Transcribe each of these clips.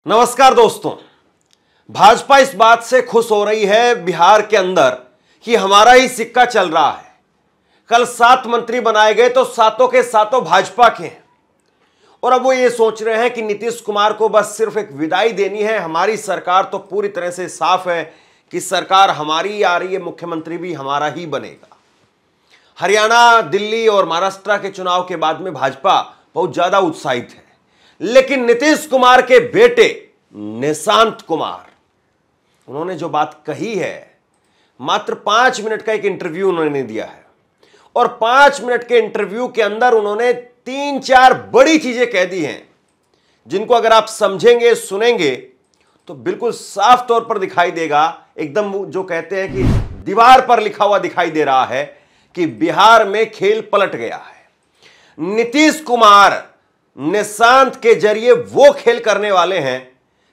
नमस्कार दोस्तों। भाजपा इस बात से खुश हो रही है बिहार के अंदर कि हमारा ही सिक्का चल रहा है। कल 7 मंत्री बनाए गए तो सातों के सातों भाजपा के हैं और अब वो ये सोच रहे हैं कि नीतीश कुमार को बस सिर्फ एक विदाई देनी है। हमारी सरकार तो पूरी तरह से साफ है कि सरकार हमारी ही आ रही है, मुख्यमंत्री भी हमारा ही बनेगा। हरियाणा, दिल्ली और महाराष्ट्र के चुनाव के बाद में भाजपा बहुत ज्यादा उत्साहित है, लेकिन नीतीश कुमार के बेटे निशांत कुमार, उन्होंने जो बात कही है, मात्र 5 मिनट का एक इंटरव्यू उन्होंने दिया है और 5 मिनट के इंटरव्यू के अंदर उन्होंने 3-4 बड़ी चीजें कह दी हैं, जिनको अगर आप समझेंगे, सुनेंगे तो बिल्कुल साफ तौर पर दिखाई देगा, एकदम जो कहते हैं कि दीवार पर लिखा हुआ दिखाई दे रहा है कि बिहार में खेल पलट गया है। नीतीश कुमार निशांत के जरिए वो खेल करने वाले हैं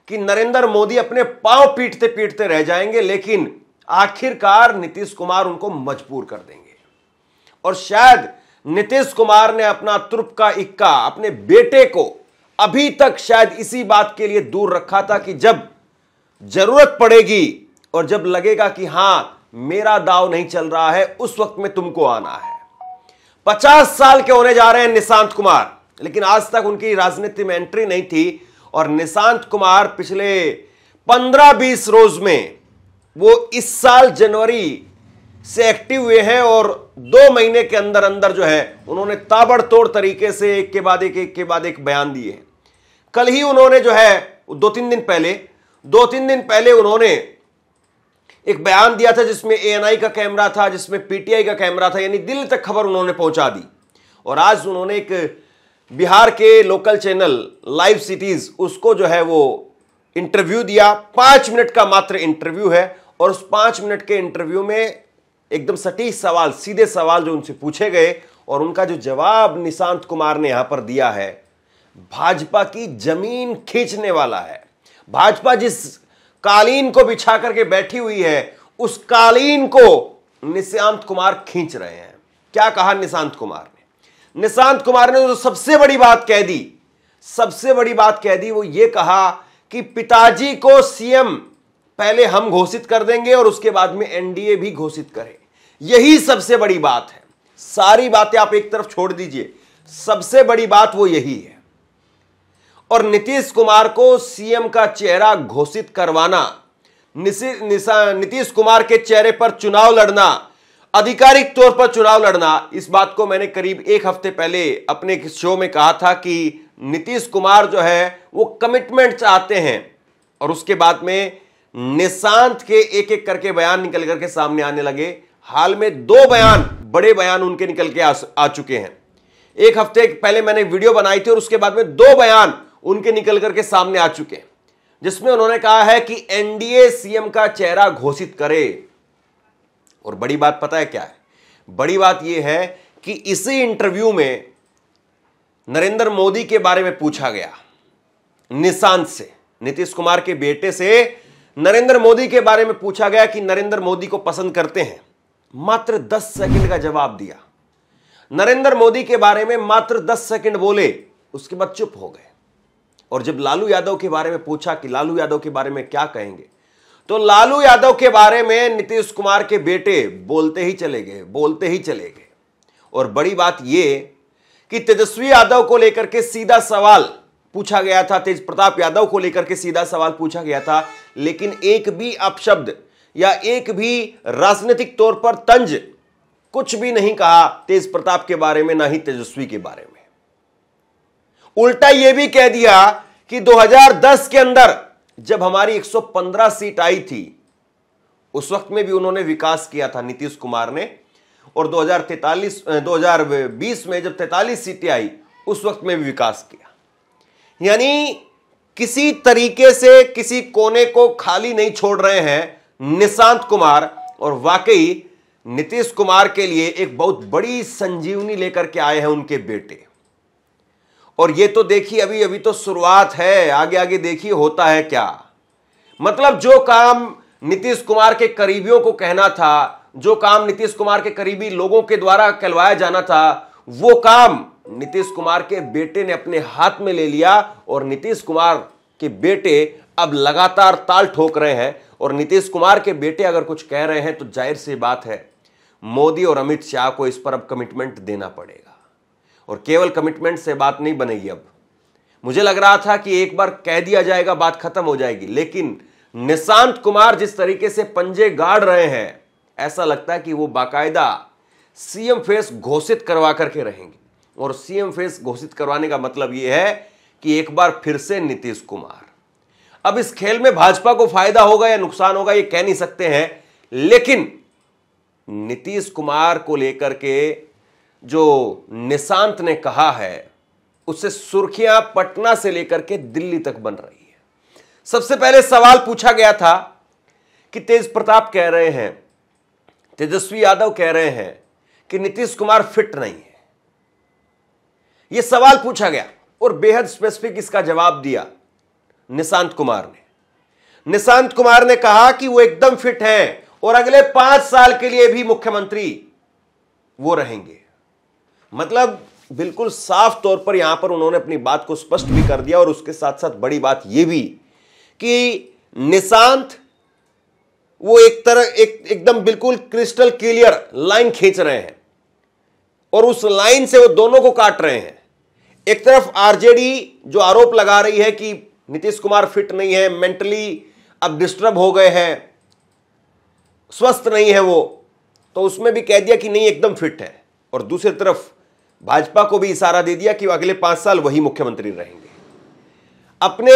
कि नरेंद्र मोदी अपने पांव पीटते पीटते रह जाएंगे, लेकिन आखिरकार नीतीश कुमार उनको मजबूर कर देंगे। और शायद नीतीश कुमार ने अपना तुर्प का इक्का अपने बेटे को अभी तक शायद इसी बात के लिए दूर रखा था कि जब जरूरत पड़ेगी और जब लगेगा कि हां मेरा दांव नहीं चल रहा है, उस वक्त में तुमको आना है। 50 साल के होने जा रहे हैं निशांत कुमार, लेकिन आज तक उनकी राजनीति में एंट्री नहीं थी और निशांत कुमार पिछले 15-20 रोज में वो इस साल जनवरी से एक्टिव हुए हैं और 2 महीने के अंदर अंदर जो है उन्होंने ताबड़तोड़ तरीके से एक के बाद एक बयान दिए हैं। कल ही उन्होंने जो है 2-3 दिन पहले उन्होंने एक बयान दिया था जिसमें ANI का कैमरा था, जिसमें PTI का कैमरा था, यानी दिल्ली तक खबर उन्होंने पहुंचा दी। और आज उन्होंने एक बिहार के लोकल चैनल लाइव सिटीज, उसको जो है वो इंटरव्यू दिया। 5 मिनट का मात्र इंटरव्यू है और उस 5 मिनट के इंटरव्यू में एकदम सटीक सवाल, सीधे सवाल जो उनसे पूछे गए और उनका जो जवाब निशांत कुमार ने यहां पर दिया है, भाजपा की जमीन खींचने वाला है। भाजपा जिस कालीन को बिछा करके बैठी हुई है, उस कालीन को निशांत कुमार खींच रहे हैं। क्या कहा निशांत कुमार ने? निशांत कुमार ने जो सबसे बड़ी बात कह दी वो ये कहा कि पिताजी को सीएम पहले हम घोषित कर देंगे और उसके बाद में एनडीए भी घोषित करें। यही सबसे बड़ी बात है। सारी बातें आप एक तरफ छोड़ दीजिए, सबसे बड़ी बात वो यही है। और नीतीश कुमार को सीएम का चेहरा घोषित करवाना, नीतीश कुमार के चेहरे पर चुनाव लड़ना, आधिकारिक तौर पर चुनाव लड़ना, इस बात को मैंने करीब 1 हफ्ते पहले अपने एक शो में कहा था कि नीतीश कुमार जो है वो कमिटमेंट चाहते हैं। और उसके बाद में निशांत के एक करके बयान निकल करके सामने आने लगे। हाल में 2 बड़े बयान उनके निकल के आ चुके हैं। 1 हफ्ते पहले मैंने वीडियो बनाई थी और उसके बाद में 2 बयान उनके निकल करके सामने आ चुके हैं, जिसमें उन्होंने कहा है कि एनडीए सीएम का चेहरा घोषित करे। और बड़ी बात पता है क्या है? बड़ी बात यह है कि इसी इंटरव्यू में नरेंद्र मोदी के बारे में पूछा गया निशांत से, नीतीश कुमार के बेटे से नरेंद्र मोदी के बारे में पूछा गया कि नरेंद्र मोदी को पसंद करते हैं। मात्र 10 सेकंड का जवाब दिया। नरेंद्र मोदी के बारे में मात्र 10 सेकंड बोले, उसके बाद चुप हो गए। और जब लालू यादव के बारे में पूछा कि लालू यादव के बारे में क्या कहेंगे, तो लालू यादव के बारे में नीतीश कुमार के बेटे बोलते ही चले गए। और बड़ी बात यह कि तेजस्वी यादव को लेकर के सीधा सवाल पूछा गया था, तेज प्रताप यादव को लेकर के सीधा सवाल पूछा गया था, लेकिन एक भी अपशब्द या एक भी राजनीतिक तौर पर तंज कुछ भी नहीं कहा तेज प्रताप के बारे में, ना ही तेजस्वी के बारे में। उल्टा यह भी कह दिया कि 2010 के अंदर जब हमारी 115 सीट आई थी, उस वक्त में भी उन्होंने विकास किया था नीतीश कुमार ने, और 2020 में जब 43 सीटें आई, उस वक्त में भी विकास किया। यानी किसी तरीके से किसी कोने को खाली नहीं छोड़ रहे हैं निशांत कुमार। और वाकई नीतीश कुमार के लिए एक बहुत बड़ी संजीवनी लेकर के आए हैं उनके बेटे। और ये तो देखिए अभी तो शुरुआत है, आगे देखिए होता है क्या। मतलब जो काम नीतीश कुमार के करीबियों को कहना था, जो काम नीतीश कुमार के करीबी लोगों के द्वारा कहलवाया जाना था, वो काम नीतीश कुमार के बेटे ने अपने हाथ में ले लिया और नीतीश कुमार कि बेटे अब लगातार ताल ठोक रहे हैं और नीतीश कुमार के बेटे अगर कुछ कह रहे हैं तो जाहिर सी बात है मोदी और अमित शाह को इस पर अब कमिटमेंट देना पड़ेगा। और केवल कमिटमेंट से बात नहीं बनेगी। अब मुझे लग रहा था कि एक बार कह दिया जाएगा बात खत्म हो जाएगी, लेकिन निशांत कुमार जिस तरीके से पंजे गाड़ रहे हैं ऐसा लगता है कि वो बाकायदा सीएम फेस घोषित करवा करके रहेंगे। और सीएम फेस घोषित करवाने का मतलब यह है कि एक बार फिर से नीतीश कुमार। अब इस खेल में भाजपा को फायदा होगा या नुकसान होगा ये कह नहीं सकते हैं, लेकिन नीतीश कुमार को लेकर के जो निशांत ने कहा है उससे सुर्खियां पटना से लेकर के दिल्ली तक बन रही है। सबसे पहले सवाल पूछा गया था कि तेज प्रताप कह रहे हैं, तेजस्वी यादव कह रहे हैं कि नीतीश कुमार फिट नहीं है। यह सवाल पूछा गया और बेहद स्पेसिफिक इसका जवाब दिया निशांत कुमार ने। निशांत कुमार ने कहा कि वो एकदम फिट हैं और अगले 5 साल के लिए भी मुख्यमंत्री वो रहेंगे। मतलब बिल्कुल साफ तौर पर यहां पर उन्होंने अपनी बात को स्पष्ट भी कर दिया। और उसके साथ साथ बड़ी बात यह भी कि निशांत वो एकदम बिल्कुल क्रिस्टल क्लियर लाइन खींच रहे हैं और उस लाइन से वो दोनों को काट रहे हैं। एक तरफ आरजेडी जो आरोप लगा रही है कि नीतीश कुमार फिट नहीं है, मेंटली अब डिस्टर्ब हो गए हैं, स्वस्थ नहीं है वो, तो उसमें भी कह दिया कि नहीं एकदम फिट है। और दूसरी तरफ भाजपा को भी इशारा दे दिया कि वो अगले 5 साल वही मुख्यमंत्री रहेंगे। अपने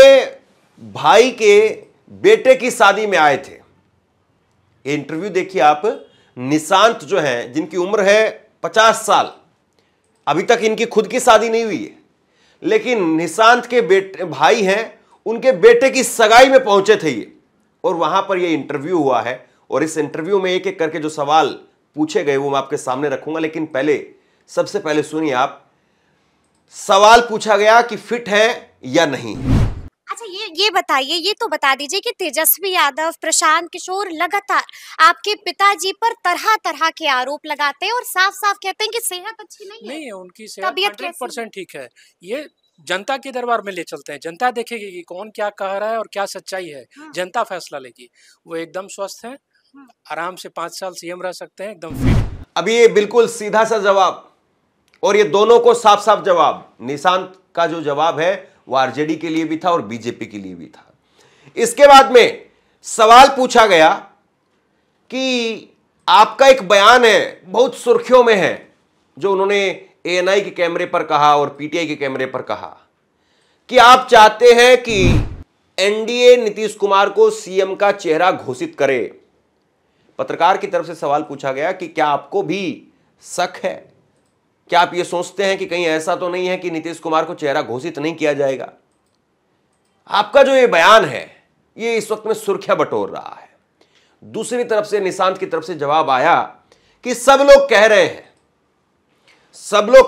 भाई के बेटे की शादी में आए थे। ये इंटरव्यू देखिए आप। निशांत जो हैं जिनकी उम्र है 50 साल, अभी तक इनकी खुद की शादी नहीं हुई है, लेकिन निशांत के बेटे भाई हैं, उनके बेटे की सगाई में पहुंचे थे ये, और वहां पर ये इंटरव्यू हुआ है। और इस इंटरव्यू में एक एक करके जो सवाल पूछे गए वो मैं आपके सामने रखूंगा, लेकिन सबसे पहले सुनिए आप। सवाल पूछा गया कि फिट है या नहीं। अच्छा, ये बताइए, ये तो बता दीजिए कि तेजस्वी यादव, प्रशांत किशोर लगातार आपके पिताजी पर तरह तरह के आरोप लगाते हैं और साफ साफ कहते हैं कि सेहत अच्छी नहीं है। उनकी सेहत 100% ठीक है। ये जनता के दरबार में ले चलते हैं, जनता देखेगी कि कौन क्या कह रहा है और क्या सच्चाई है। जनता फैसला लेगी। वो एकदम स्वस्थ हैं, आराम से 5 साल सीएम रह सकते हैं, एकदम फिट। अभी ये बिल्कुल सीधा सा जवाब, और ये दोनों को साफ साफ जवाब। निशांत का जो जवाब है वो आरजेडी के लिए भी था और बीजेपी के लिए भी था। इसके बाद में सवाल पूछा गया कि आपका एक बयान है, बहुत सुर्खियों में है, जो उन्होंने एएनआई के कैमरे पर कहा और पीटीआई के कैमरे पर कहा कि आप चाहते हैं कि एनडीए नीतीश कुमार को सीएम का चेहरा घोषित करे। पत्रकार की तरफ से सवाल पूछा गया कि क्या आपको भी शक है, क्या आप ये सोचते हैं कि कहीं ऐसा तो नहीं है कि नीतीश कुमार को चेहरा घोषित नहीं किया जाएगा। आपका जो ये बयान है ये इस वक्त में सुर्खियां बटोर रहा है। दूसरी तरफ से निशांत की तरफ से जवाब आया कि सब लोग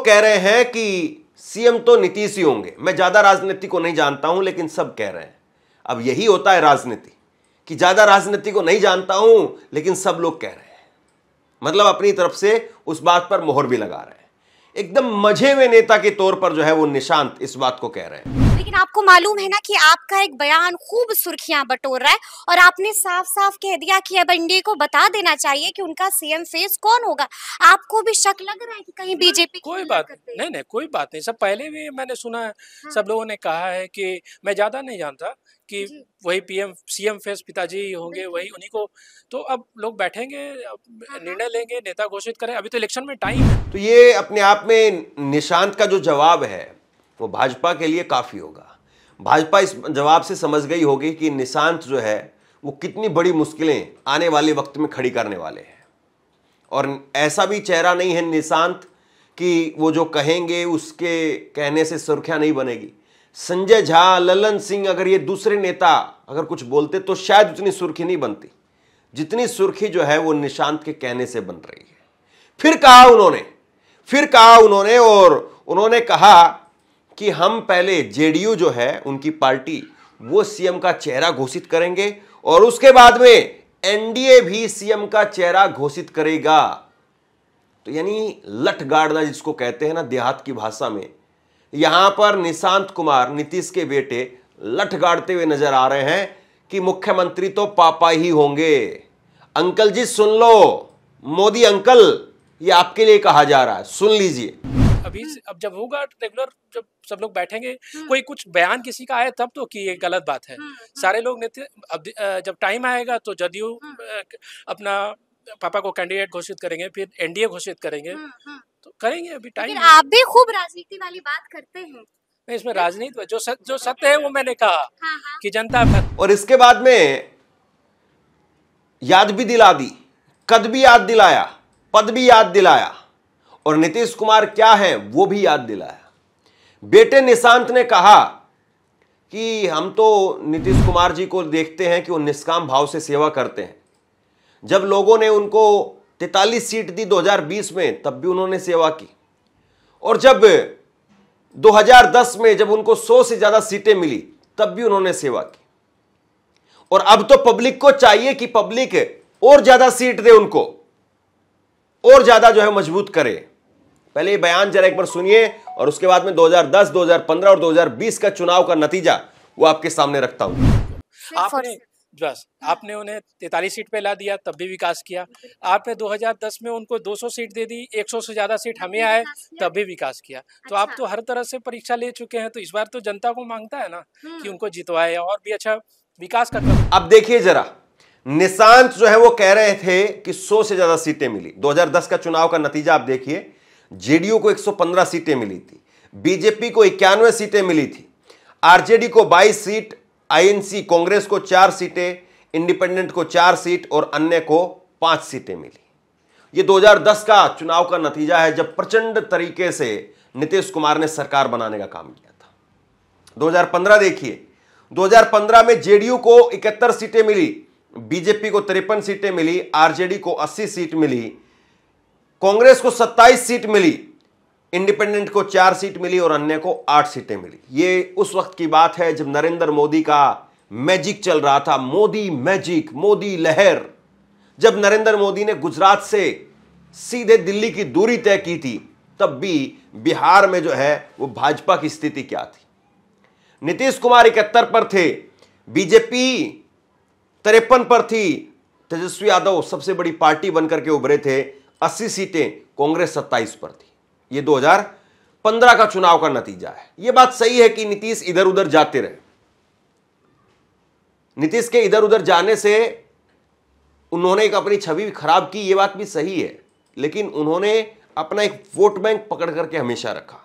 कह रहे हैं कि सीएम तो नीतीश ही होंगे। मैं ज्यादा राजनीति को नहीं जानता हूं, लेकिन सब कह रहे हैं। अब यही होता है राजनीति कि ज्यादा राजनीति को नहीं जानता हूं लेकिन सब लोग कह रहे हैं, मतलब अपनी तरफ से उस बात पर मोहर भी लगा रहे हैं। एकदम मजे हुए नेता के तौर पर जो है वो निशांत इस बात को कह रहे हैं। लेकिन आपको मालूम है ना कि आपका एक बयान खूब सुर्खियां बटोर रहा है और आपने साफ साफ कह दिया कि अब एनडीए को बता देना चाहिए कि उनका सीएम फेस कौन होगा। आपको भी शक लग रहा है कि कहीं बीजेपी कोई बात नहीं, कोई बात नहीं। सब पहले भी मैंने सुना है। सब लोगों ने कहा है कि मैं ज्यादा नहीं जानता कि वही सीएम फेस पिताजी होंगे, वही उन्हीं को। तो अब लोग बैठेंगे, निर्णय लेंगे, नेता घोषित करें। अभी तो इलेक्शन में टाइम है। तो ये अपने आप में निशांत का जो जवाब है वो भाजपा के लिए काफी होगा। भाजपा इस जवाब से समझ गई होगी कि निशांत जो है वो कितनी बड़ी मुश्किलें आने वाले वक्त में खड़ी करने वाले हैं। और ऐसा भी चेहरा नहीं है निशांत कि वो जो कहेंगे उसके कहने से सुर्खियां नहीं बनेगी। संजय झा, ललन सिंह, अगर ये दूसरे नेता अगर कुछ बोलते तो शायद उतनी सुर्खी नहीं बनती जितनी सुर्खी जो है वो निशांत के कहने से बन रही है। फिर कहा उन्होंने और उन्होंने कहा कि हम पहले जेडीयू जो है उनकी पार्टी वो सीएम का चेहरा घोषित करेंगे और उसके बाद में एनडीए भी सीएम का चेहरा घोषित करेगा। तो यानी लठ गाड़ना जिसको कहते हैं ना देहात की भाषा में, यहां पर निशांत कुमार नीतीश के बेटे लठ गाड़ते हुए नजर आ रहे हैं कि मुख्यमंत्री तो पापा ही होंगे। अंकल जी सुन लो, मोदी अंकल, ये आपके लिए कहा जा रहा है, सुन लीजिए। अभी अब जब होगा रेगुलर, जब सब लोग बैठेंगे, कोई कुछ बयान किसी का आए तब तो कि ये गलत बात है। सारे लोग अब जब टाइम आएगा तो जदयू अपना पापा को कैंडिडेट घोषित करेंगे, फिर एनडीए घोषित करेंगे, तो करेंगे, अभी टाइम। आप भी खूब राजनीति वाली बात करते हैं। नहीं, इसमें राजनीति जो सत्य है वो मैंने कहा कि जनता। और इसके बाद में याद भी दिला दी, कद भी याद दिलाया, पद भी याद दिलाया, और नीतीश कुमार क्या है वो भी याद दिलाया। बेटे निशांत ने कहा कि हम तो नीतीश कुमार जी को देखते हैं कि वो निष्काम भाव से सेवा करते हैं। जब लोगों ने उनको 43 सीट दी 2020 में, तब भी उन्होंने सेवा की, और जब 2010 में जब उनको 100 से ज्यादा सीटें मिली, तब भी उन्होंने सेवा की। और अब तो पब्लिक को चाहिए कि पब्लिक और ज्यादा सीट दे उनको, और ज्यादा जो है मजबूत करे। पहले ये बयान जरा एक बार सुनिए, और उसके बाद में 2010, 2015 और 2020 का चुनाव का नतीजा वो आपके सामने रखता हूं। आपने उन्हें 43 सीट पे ला दिया, तब भी विकास किया। आपने 2010 में उनको 200 सीट दे दी, 100 से ज्यादा सीट हमें आए, तब भी विकास किया। तो आप तो हर तरह से परीक्षा ले चुके हैं, तो इस बार तो जनता को मांगता है ना कि उनको जितवाए और भी अच्छा विकास का। अब देखिए जरा, निशांत जो है वो कह रहे थे कि 100 से ज्यादा सीटें मिली। 2010 का चुनाव का नतीजा आप देखिए, जेडीयू को 115 सीटें मिली थी, बीजेपी को 91 सीटें मिली थी, आरजेडी को 22 सीट, आईएनसी कांग्रेस को 4 सीटें, इंडिपेंडेंट को 4 सीट और अन्य को 5 सीटें मिली। ये 2010 का चुनाव का नतीजा है, जब प्रचंड तरीके से नीतीश कुमार ने सरकार बनाने का काम किया था। 2015 देखिए, 2015 में जेडीयू को 71 सीटें मिली, बीजेपी को 53 सीटें मिली, आरजेडी को 80 सीट मिली, कांग्रेस को 27 सीट मिली, इंडिपेंडेंट को 4 सीट मिली और अन्य को 8 सीटें मिली। ये उस वक्त की बात है जब नरेंद्र मोदी का मैजिक चल रहा था, मोदी मैजिक, मोदी लहर। जब नरेंद्र मोदी ने गुजरात से सीधे दिल्ली की दूरी तय की थी, तब भी बिहार में जो है वो भाजपा की स्थिति क्या थी। नीतीश कुमार 71 पर थे, बीजेपी 53 पर थी, तेजस्वी यादव सबसे बड़ी पार्टी बनकर के उभरे थे, 80 सीटें, कांग्रेस 27 पर थी। ये 2015 का चुनाव का नतीजा है। यह बात सही है कि नीतीश इधर उधर जाते रहे। नीतीश के इधर उधर जाने से उन्होंने एक अपनी छवि खराब की, यह बात भी सही है, लेकिन उन्होंने अपना एक वोट बैंक पकड़ करके हमेशा रखा।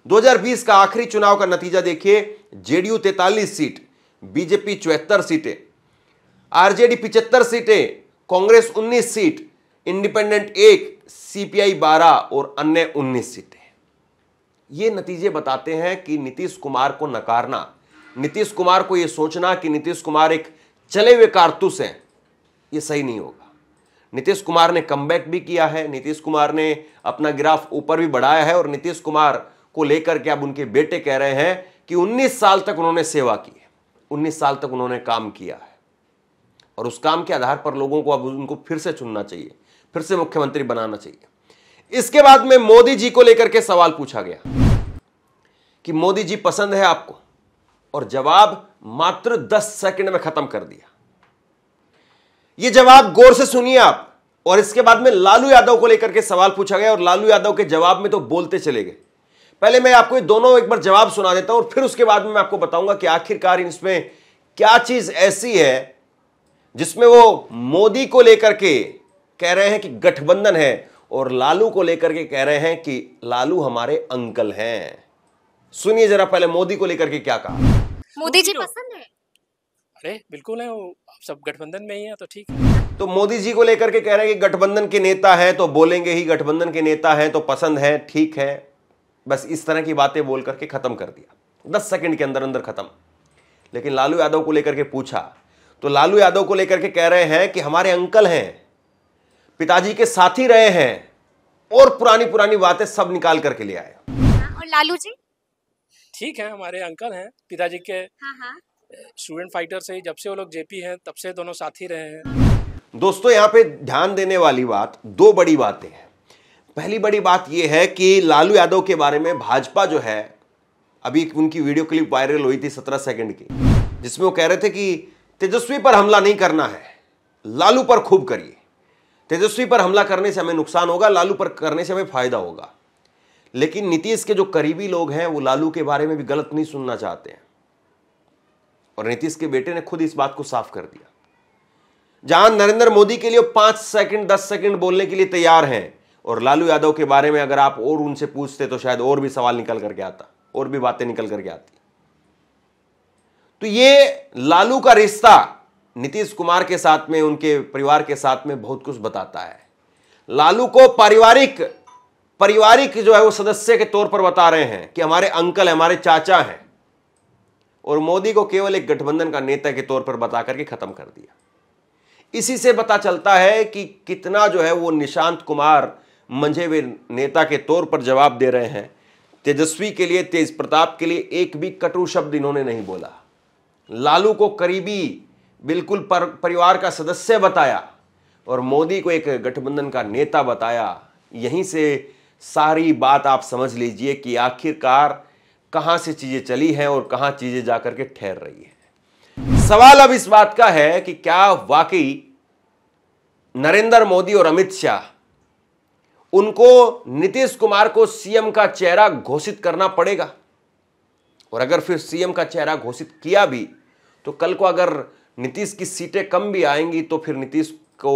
2020 का आखिरी चुनाव का नतीजा देखिए, जेडीयू 43 सीट, बीजेपी 74 सीटें, आरजेडी 75 सीटें, कांग्रेस 19 सीट, इंडिपेंडेंट 1, सीपीआई 12 और अन्य 19 सीटें। ये नतीजे बताते हैं कि नीतीश कुमार को नकारना, नीतीश कुमार को यह सोचना कि नीतीश कुमार एक चले हुए कारतूस हैं, यह सही नहीं होगा। नीतीश कुमार ने कमबैक भी किया है, नीतीश कुमार ने अपना ग्राफ ऊपर भी बढ़ाया है, और नीतीश कुमार को लेकर के अब उनके बेटे कह रहे हैं कि 19 साल तक उन्होंने सेवा की है, 19 साल तक उन्होंने काम किया है, और उस काम के आधार पर लोगों को अब उनको फिर से चुनना चाहिए, फिर से मुख्यमंत्री बनाना चाहिए। इसके बाद में मोदी जी को लेकर के सवाल पूछा गया कि मोदी जी पसंद है आपको, और जवाब मात्र 10 सेकंड में खत्म कर दिया। यह जवाब गौर से सुनिए आप। और इसके बाद में लालू यादव को लेकर के सवाल पूछा गया, और लालू यादव के जवाब में तो बोलते चले गए। पहले मैं आपको ये दोनों एक बार जवाब सुना देता हूं, और फिर उसके बाद में मैं आपको बताऊंगा कि आखिरकार इसमें क्या चीज ऐसी है जिसमें वो मोदी को लेकर के कह रहे हैं कि गठबंधन है, और लालू को लेकर के कह रहे हैं कि लालू हमारे अंकल हैं। सुनिए जरा पहले मोदी को लेकर के क्या कहा। मोदी जी पसंद है? अरे बिल्कुल है, वो सब गठबंधन में ही है तो ठीक है। तो मोदी जी को लेकर के कह रहे हैं कि गठबंधन के नेता हैं तो बोलेंगे ही, गठबंधन के नेता हैं तो पसंद है, ठीक है। बस इस तरह की बातें बोल करके खत्म कर दिया, 10 सेकंड के अंदर अंदर खत्म। लेकिन लालू यादव को लेकर के पूछा तो लालू यादव को लेकर के कह रहे हैं कि हमारे अंकल हैं, पिताजी के साथी रहे हैं, और पुरानी पुरानी बातें सब निकाल करके ले आए। और लालू जी? ठीक है, हमारे अंकल हैं, पिताजी के स्टूडेंट फाइटर से, जब से वो लोग जेपी हैं तब से दोनों साथी रहे हैं। दोस्तों यहां पे ध्यान देने वाली बात, दो बड़ी बातें हैं। पहली बड़ी बात यह है कि लालू यादव के बारे में भाजपा जो है अभी उनकी वीडियो क्लिप वायरल हुई थी 17 सेकंड की, जिसमें वो कह रहे थे कि तेजस्वी पर हमला नहीं करना है, लालू पर खूब करिए। तेजस्वी पर हमला करने से हमें नुकसान होगा, लालू पर करने से हमें फायदा होगा। लेकिन नीतीश के जो करीबी लोग हैं वो लालू के बारे में भी गलत नहीं सुनना चाहते हैं, और नीतीश के बेटे ने खुद इस बात को साफ कर दिया। जहां नरेंद्र मोदी के लिए 5 सेकंड 10 सेकंड बोलने के लिए तैयार हैं, और लालू यादव के बारे में अगर आप और उनसे पूछते तो शायद और भी सवाल निकल करके आता, और भी बातें निकल करके आती। तो ये लालू का रिश्ता नीतीश कुमार के साथ में, उनके परिवार के साथ में बहुत कुछ बताता है। लालू को पारिवारिक जो है वो सदस्य के तौर पर बता रहे हैं कि हमारे अंकल, हमारे चाचा हैं, और मोदी को केवल एक गठबंधन का नेता के तौर पर बता करके खत्म कर दिया। इसी से पता चलता है कि कितना जो है वो निशांत कुमार मंझे हुए नेता के तौर पर जवाब दे रहे हैं। तेजस्वी के लिए, तेज प्रताप के लिए एक भी कटु शब्द इन्होंने नहीं बोला। लालू को करीबी, बिल्कुल परिवार का सदस्य बताया, और मोदी को एक गठबंधन का नेता बताया। यहीं से सारी बात आप समझ लीजिए कि आखिरकार कहां से चीजें चली हैं और कहां चीजें जाकर के ठहर रही है। सवाल अब इस बात का है कि क्या वाकई नरेंद्र मोदी और अमित शाह, उनको नीतीश कुमार को सीएम का चेहरा घोषित करना पड़ेगा? और अगर फिर सीएम का चेहरा घोषित किया भी तो कल को अगर नीतीश की सीटें कम भी आएंगी तो फिर नीतीश को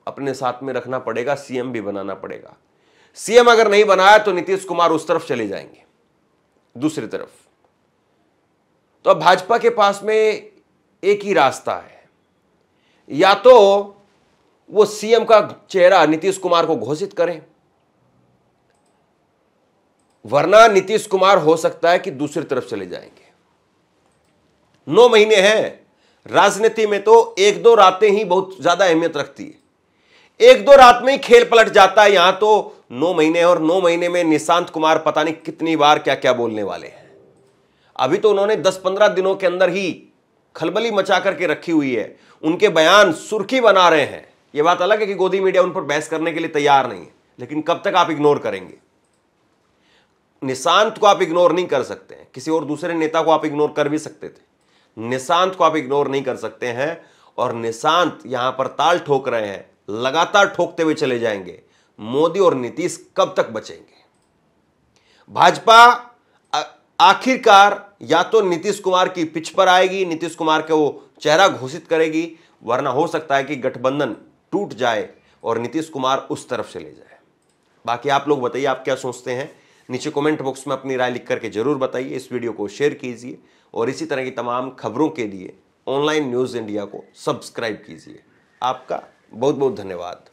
अपने साथ में रखना पड़ेगा, सीएम भी बनाना पड़ेगा। सीएम अगर नहीं बनाया तो नीतीश कुमार उस तरफ चले जाएंगे, दूसरी तरफ। तो अब भाजपा के पास में एक ही रास्ता है, या तो वो सीएम का चेहरा नीतीश कुमार को घोषित करें, वरना नीतीश कुमार हो सकता है कि दूसरी तरफ चले जाएंगे। 9 महीने हैं, राजनीति में तो 1-2 रातें ही बहुत ज्यादा अहमियत रखती है। 1-2 रात में ही खेल पलट जाता है। यहां तो 9 महीने, और 9 महीने में निशांत कुमार पता नहीं कितनी बार क्या क्या बोलने वाले हैं। अभी तो उन्होंने 10-15 दिनों के अंदर ही खलबली मचा करके रखी हुई है। उनके बयान सुर्खी बना रहे हैं। यह बात अलग है कि गोदी मीडिया उन पर बहस करने के लिए तैयार नहीं है, लेकिन कब तक आप इग्नोर करेंगे? निशांत को आप इग्नोर नहीं कर सकते हैं, किसी और दूसरे नेता को आप इग्नोर कर भी सकते थे, निशांत को आप इग्नोर नहीं कर सकते हैं। और निशांत यहां पर ताल ठोक रहे हैं, लगातार ठोकते हुए चले जाएंगे। मोदी और नीतीश कब तक बचेंगे? भाजपा आखिरकार या तो नीतीश कुमार की पिच पर आएगी, नीतीश कुमार के वो चेहरा घोषित करेगी, वरना हो सकता है कि गठबंधन टूट जाए और नीतीश कुमार उस तरफ चले जाए। बाकी आप लोग बताइए, आप क्या सोचते हैं? नीचे कमेंट बॉक्स में अपनी राय लिख करके जरूर बताइए। इस वीडियो को शेयर कीजिए, और इसी तरह की तमाम खबरों के लिए ऑनलाइन न्यूज़ इंडिया को सब्सक्राइब कीजिए। आपका बहुत बहुत धन्यवाद।